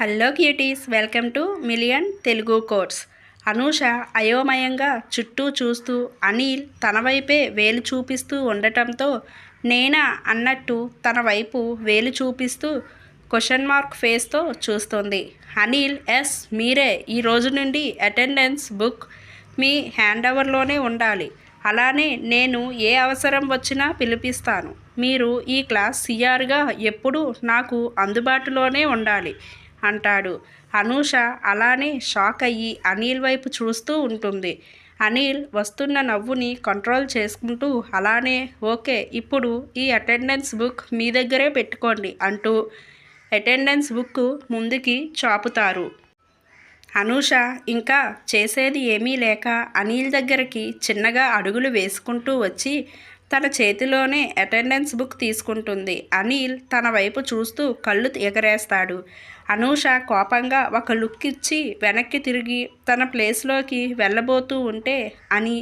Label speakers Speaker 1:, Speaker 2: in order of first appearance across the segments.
Speaker 1: Hello cuties, welcome to million Telugu quotes. Anusha అయోమయంగా చుట్టూ చూస్తూ అనిల్ తన వైపే వేలు చూపిస్తూ ఉండటంతో నేనా అన్నట్టు తన వైపు వేలు చూపిస్తూ క్వశ్చన్ మార్క్ ఫేస్తో చూస్తుంది. అనిల్, ఎస్ మీరే, ఈ రోజు నుండి అటెండెన్స్ బుక్ మీ హ్యాండ్ ఓవర్లోనే ఉండాలి. అలానే నేను ఏ అవసరం వచ్చినా పిలిపిస్తాను. మీరు ఈ క్లాస్ సిఆర్గా ఎప్పుడూ నాకు అందుబాటులోనే ఉండాలి అంటాడు. అనూష అలానే షాక్ అయ్యి అనిల్ వైపు చూస్తూ ఉంటుంది. అనిల్ వస్తున్న నవ్వుని కంట్రోల్ చేసుకుంటూ అలానే ఓకే, ఇప్పుడు ఈ అటెండెన్స్ బుక్ మీ దగ్గరే పెట్టుకోండి అంటూ అటెండెన్స్ బుక్ ముందుకి చాపుతారు. అనూష ఇంకా చేసేది ఏమీ లేక అనిల్ దగ్గరికి చిన్నగా అడుగులు వేసుకుంటూ వచ్చి తన చేతిలోనే అటెండెన్స్ బుక్ తీసుకుంటుంది. అనిల్ తన వైపు చూస్తూ కళ్ళు ఎగరేస్తాడు. అనూష కోపంగా ఒక లుక్ ఇచ్చి వెనక్కి తిరిగి తన ప్లేస్లోకి వెళ్ళబోతూ ఉంటే అని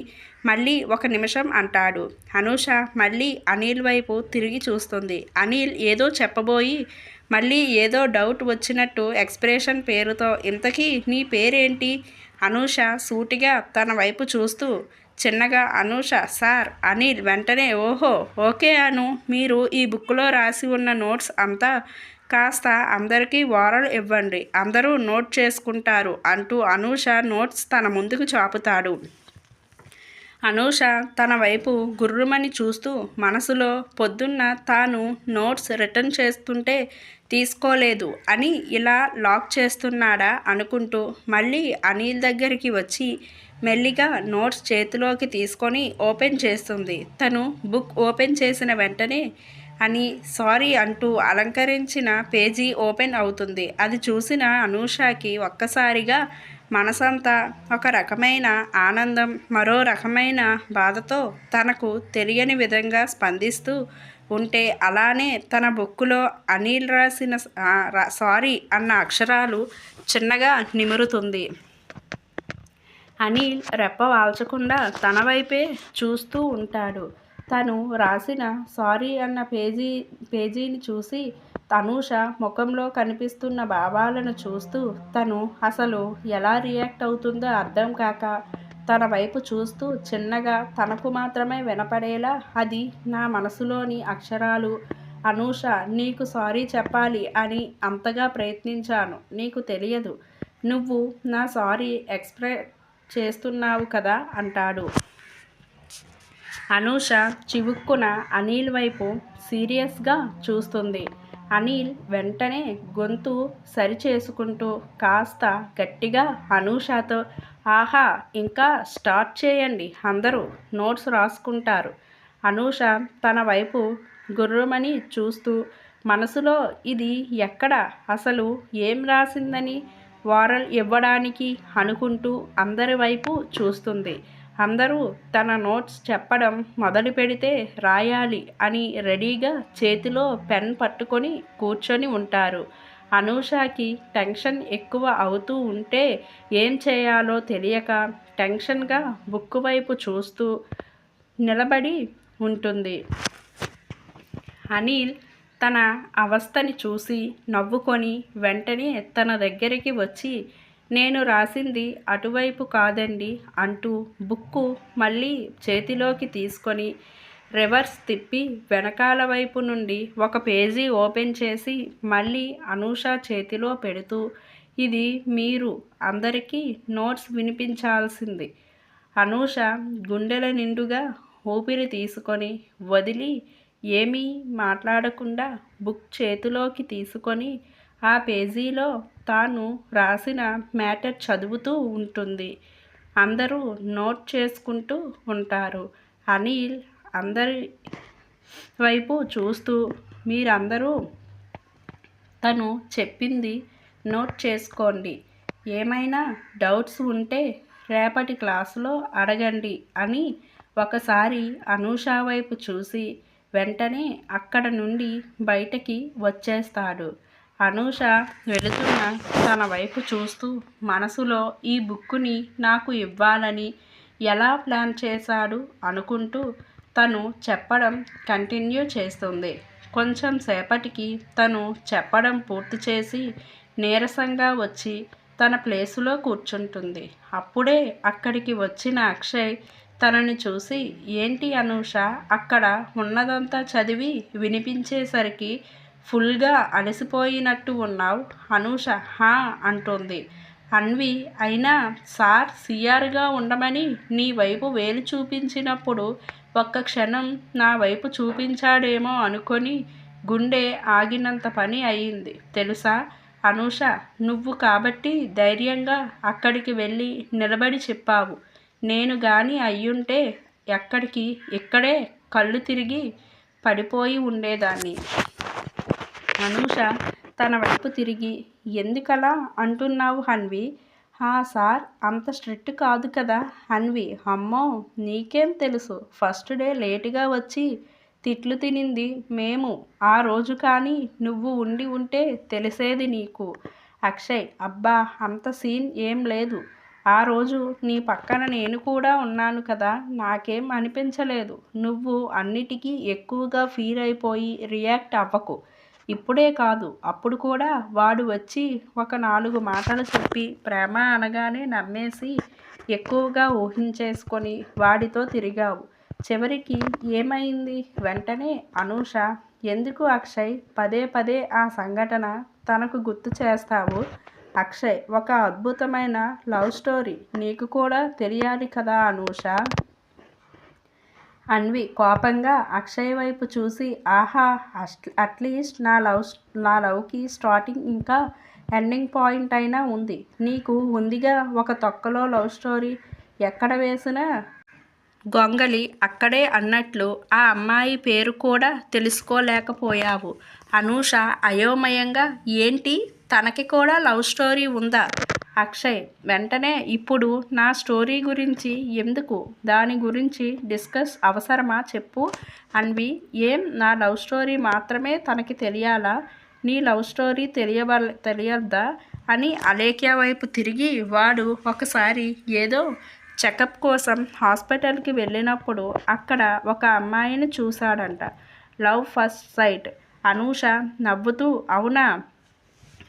Speaker 1: మళ్ళీ ఒక నిమిషం అంటాడు. అనూష మళ్ళీ అనిల్ వైపు తిరిగి చూస్తుంది. అనిల్ ఏదో చెప్పబోయి మళ్ళీ ఏదో డౌట్ వచ్చినట్టు ఎక్స్ప్రెషన్ పేరుతో ఇంతకీ నీ పేరేంటి? అనూష సూటిగా తన వైపు చూస్తూ చిన్నగా అనూష సార్. అనిల్ వెంటనే ఓహో ఓకే అను, మీరు ఈ బుక్లో రాసి ఉన్న నోట్స్ అంతా కాస్త అందరికీ ఓరల్ ఇవ్వండి, అందరూ నోట్ చేసుకుంటారు అంటూ అనూష నోట్స్ తన ముందుకు చాపుతాడు. అనూష తన వైపు గుర్రుమని చూస్తూ మనసులో పొద్దున్న తాను నోట్స్ రిటర్న్ చేస్తుంటే తీసుకోలేదు అని ఇలా లాక్ చేస్తున్నాడా అనుకుంటూ మళ్ళీ అనిల్ దగ్గరికి వచ్చి మెల్లిగా నోట్స్ చేతిలోకి తీసుకొని ఓపెన్ చేస్తుంది. తను బుక్ ఓపెన్ చేసిన వెంటనే అని సారీ అంటూ అలంకరించిన పేజీ ఓపెన్ అవుతుంది. అది చూసిన అనూషకి ఒక్కసారిగా మనసంతా ఒక రకమైన ఆనందం, మరో రకమైన బాధతో తనకు తెలియని విధంగా స్పందిస్తూ ఉంటే అలానే తన బుక్కులో అనిల్ రాసిన సారీ అన్న అక్షరాలు చిన్నగా నిమురుతుంది. అనిల్ రెప్ప వాల్చకుండా తన వైపే చూస్తూ ఉంటాడు. తను రాసిన సారీ అన్న పేజీని చూసి అనూష ముఖంలో కనిపిస్తున్న భావాలను చూస్తూ తను అసలు ఎలా రియాక్ట్ అవుతుందో అర్థం కాక తన వైపు చూస్తూ చిన్నగా తనకు మాత్రమే వినపడేలా అది నా మనసులోని అక్షరాలు. అనూష, నీకు సారీ చెప్పాలి అని అంతగా ప్రయత్నించాను, నీకు తెలియదు, నువ్వు నా సారీ ఎక్స్ప్రెస్ చేస్తున్నావు కదా అంటాడు. అనూష చివుక్కున అనిల్ వైపు సీరియస్గా చూస్తుంది. అనిల్ వెంటనే గొంతు సరిచేసుకుంటూ కాస్త గట్టిగా అనూషతో ఆహా, ఇంకా స్టార్ట్ చేయండి, అందరూ నోట్స్ రాసుకుంటారు. అనూష తన వైపు గుర్రమని చూస్తూ మనసులో ఇది ఎక్కడ, అసలు ఏం రాసిందని వారల్ ఇవ్వడానికి అనుకుంటూ అందరి వైపు చూస్తుంది. అందరూ తన నోట్స్ చెప్పడం మొదలు పెడితే రాయాలి అని రెడీగా చేతిలో పెన్ పట్టుకొని కూర్చొని ఉంటారు. అనూషకి టెన్షన్ ఎక్కువ అవుతూ ఉంటే ఏం చేయాలో తెలియక టెన్షన్గా బుక్ వైపు చూస్తూ నిలబడి ఉంటుంది. అనిల్ తన అవస్థని చూసి నవ్వుకొని వెంటనే తన దగ్గరికి వచ్చి నేను రాసింది అటువైపు కాదండి అంటూ బుక్కు మళ్ళీ చేతిలోకి తీసుకొని రివర్స్ తిప్పి వెనకాల వైపు నుండి ఒక పేజీ ఓపెన్ చేసి మళ్ళీ అనూష చేతిలో పెడుతూ ఇది మీరు అందరికీ నోట్స్ వినిపించాల్సింది. అనూష గుండెల నిండుగా ఊపిరి తీసుకొని వదిలి ఏమీ మాట్లాడకుండా బుక్ చేతిలోకి తీసుకొని ఆ పేజీలో తాను రాసిన మ్యాటర్ చదువుతూ ఉంటుంది. అందరూ నోట్ చేసుకుంటూ ఉంటారు. అనిల్ అందరి వైపు చూస్తూ మీరందరూ తను చెప్పింది నోట్ చేసుకోండి, ఏమైనా డౌట్స్ ఉంటే రేపటి క్లాసులో అడగండి అని ఒకసారి అనూష వైపు చూసి వెంటనే అక్కడ నుండి బయటకి వచ్చేస్తాడు. అనూష వెళుతున్న తన వైపు చూస్తూ మనసులో ఈ బుక్కుని నాకు ఇవ్వాలని ఎలా ప్లాన్ చేశాడు అనుకుంటూ తను చెప్పడం కంటిన్యూ చేస్తుంది. కొంచెం సేపటికి తను చెప్పడం పూర్తి చేసి నీరసంగా వచ్చి తన ప్లేసులో కూర్చుంటుంది. అప్పుడే అక్కడికి వచ్చిన అక్షయ్ తనని చూసి, ఏంటి అనూష, అక్కడ ఉన్నదంతా చదివి వినిపించేసరికి ఫుల్గా అలసిపోయినట్టు ఉన్నావు? అనూష హా అంటుంది. అన్వి అయినా సార్ సిఆర్గా ఉండమని నీ వైపు వేలు చూపించినప్పుడు ఒక్క క్షణం నా వైపు చూపించాడేమో అనుకొని గుండె ఆగినంత పని అయింది తెలుసా? అనూష నువ్వు కాబట్టి ధైర్యంగా అక్కడికి వెళ్ళి నిలబడి చెప్పావు. నేను గాని అయ్యుంటే ఇక్కడే కళ్ళు తిరిగి పడిపోయి ఉండేదాన్ని. అనూష తన వైపు తిరిగి, ఎందుకలా అంటున్నావు హన్వి? సార్ అంత స్ట్రిక్ట్ కాదు కదా. హన్వి అమ్మో నీకేం తెలుసు, ఫస్ట్ డే లేటుగా వచ్చి తిట్లు తినింది మేము. ఆ రోజు కానీ నువ్వు ఉండి ఉంటే తెలిసేది నీకు. అక్షయ్ అబ్బా అంత సీన్ ఏం లేదు. ఆ రోజు నీ పక్కన నేను కూడా ఉన్నాను కదా, నాకేం అనిపించలేదు. నువ్వు అన్నిటికీ ఎక్కువగా ఫీల్ అయిపోయి రియాక్ట్ అవ్వకు. ఇప్పుడే కాదు అప్పుడు కూడా వాడు వచ్చి ఒక 4 మాటలు చెప్పి ప్రేమ అనగానే నమ్మేసి ఎక్కువగా ఊహించేసుకొని వాడితో తిరిగావు. చివరికి ఏమైంది? వెంటనే అనూష ఎందుకు అక్షయ్ పదే పదే ఆ సంఘటన తనకు గుర్తు చేస్తావు? అక్షయ్ ఒక అద్భుతమైన లవ్ స్టోరీ నీకు కూడా తెలియాలి కదా అనూష. అన్వి కోపంగా అక్షయ్ వైపు చూసి, ఆహా అట్లీస్ట్ నా లవ్కి స్టార్టింగ్ ఇంకా ఎండింగ్ పాయింట్ అయినా ఉంది. నీకు ఉందిగా ఒక తొక్కలో లవ్ స్టోరీ. ఎక్కడ వేసిన గొంగలి అక్కడే అన్నట్లు ఆ అమ్మాయి పేరు కూడా తెలుసుకోలేకపోయావు. అనూష అయోమయంగా, ఏంటి తనకి కూడా లవ్ స్టోరీ ఉందా? అక్షయ్ వెంటనే ఇప్పుడు నా స్టోరీ గురించి ఎందుకు? దాని గురించి డిస్కస్ అవసరమా చెప్పు. అన్వి ఏం నా లవ్ స్టోరీ మాత్రమే తనకి తెలియాలా? నీ లవ్ స్టోరీ తెలియద్దా అని అలేఖ్య వైపు తిరిగి, వాడు ఒకసారి ఏదో చెకప్ కోసం హాస్పిటల్కి వెళ్ళినప్పుడు అక్కడ ఒక అమ్మాయిని చూశాడంట. Love first sight. అనూష నవ్వుతూ అవునా,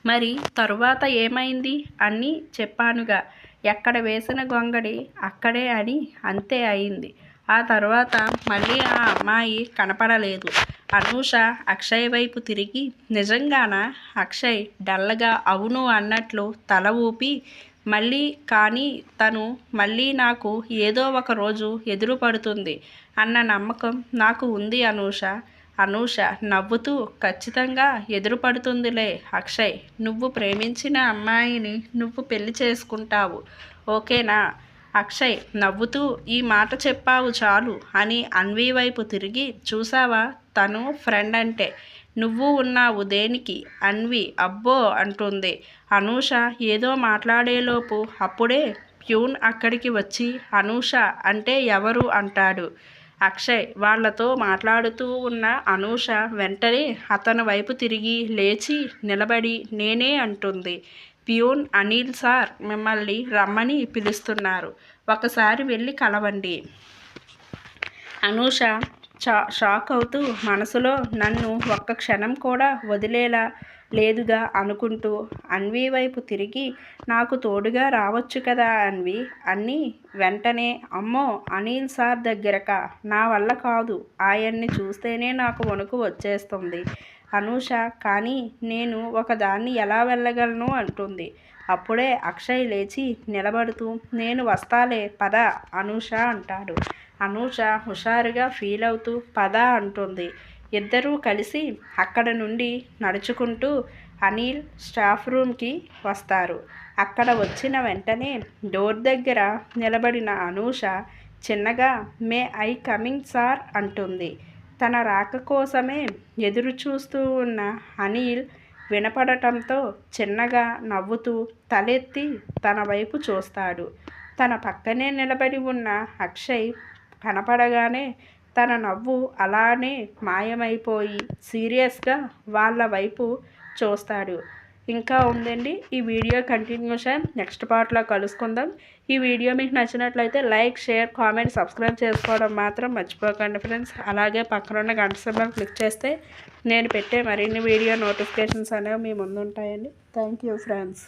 Speaker 1: మరి తరువాత ఏమైంది అని చెప్పానుగా. ఎక్కడ వేసిన గొంగడి అక్కడే అని అంతే అయింది. ఆ తర్వాత మళ్ళీ ఆ అమ్మాయి కనపడలేదు. అనూష అక్షయ్ వైపు తిరిగి, నిజంగానా? అక్షయ్ డల్లగా అవును అన్నట్లు తల ఊపి, మళ్ళీ కానీ తను మళ్ళీ నాకు ఏదో ఒక రోజు ఎదురు పడుతుంది అన్న నమ్మకం నాకు ఉంది అనూష. అనూష నవ్వుతూ, ఖచ్చితంగా ఎదురుపడుతుందిలే అక్షయ్. నువ్వు ప్రేమించిన అమ్మాయిని నువ్వు పెళ్లి చేసుకుంటావు, ఓకేనా? అక్షయ్ నవ్వుతూ, ఈ మాట చెప్పావు చాలు అని అన్వి వైపు తిరిగి, చూసావా తను ఫ్రెండ్ అంటే నువ్వు ఉన్నావు దేనికి? అన్వి అబ్బో అంటుంది. అనూష ఏదో మాట్లాడేలోపు అప్పుడే ప్యూన్ అక్కడికి వచ్చి, అనూష అంటే ఎవరు అంటాడు. అక్షయ్ వాళ్ళతో మాట్లాడుతూ ఉన్న అనూష వెంటనే అతని వైపు తిరిగి లేచి నిలబడి, నేనే అంటుంది. ప్యూన్ అనిల్ సార్ మిమ్మల్ని రమ్మని పిలుస్తున్నారు, ఒకసారి వెళ్ళి కలవండి. అనూష షాక్ అవుతూ మనసులో నన్ను ఒక్క క్షణం కూడా వదిలేలా లేదుగా అనుకుంటూ అన్వి వైపు తిరిగి, నాకు తోడుగా రావచ్చు కదా అన్వి అని వెంటనే, అమ్మో అనిల్ సార్ దగ్గరకా? నా వల్ల కాదు, ఆయన్ని చూస్తేనే నాకు వణుకు వచ్చేస్తుంది అనూష. కానీ నేను ఒకదాన్ని ఎలా వెళ్ళగలను అంటుంది. అప్పుడే అక్షయ్ లేచి నిలబడుతూ, నేను వస్తాలే పద అనూష అంటాడు. అనూష హుషారుగా ఫీల్ అవుతూ పద అంటుంది. ఇద్దరూ కలిసి అక్కడ నుండి నడుచుకుంటూ అనిల్ స్టాఫ్ రూమ్కి వస్తారు. అక్కడ వచ్చిన వెంటనే డోర్ దగ్గర నిలబడిన అనూష చిన్నగా, మే ఐ కమింగ్ సార్ అంటుంది. తన రాక కోసమే ఎదురు చూస్తూ ఉన్న అనిల్ వినపడటంతో చిన్నగా నవ్వుతూ తలెత్తి తన వైపు చూస్తాడు. తన పక్కనే నిలబడి ఉన్న అక్షయ్ కనపడగానే తన నవ్వు అలానే మాయమైపోయి సీరియస్గా వాళ్ళ వైపు చూస్తాడు. ఇంకా ఉందండి. ఈ వీడియో కంటిన్యూషన్ నెక్స్ట్ పార్ట్లో కలుసుకుందాం. ఈ వీడియో మీకు నచ్చినట్లయితే లైక్, షేర్, కామెంట్, సబ్స్క్రైబ్ చేసుకోవడం మాత్రం మర్చిపోకండి ఫ్రెండ్స్. అలాగే పక్కనున్న గంట సింబల్ క్లిక్ చేస్తే నేను పెట్టే మరిన్ని వీడియో నోటిఫికేషన్స్ అనేవి మీ ముందు ఉంటాయండి. Thank you friends.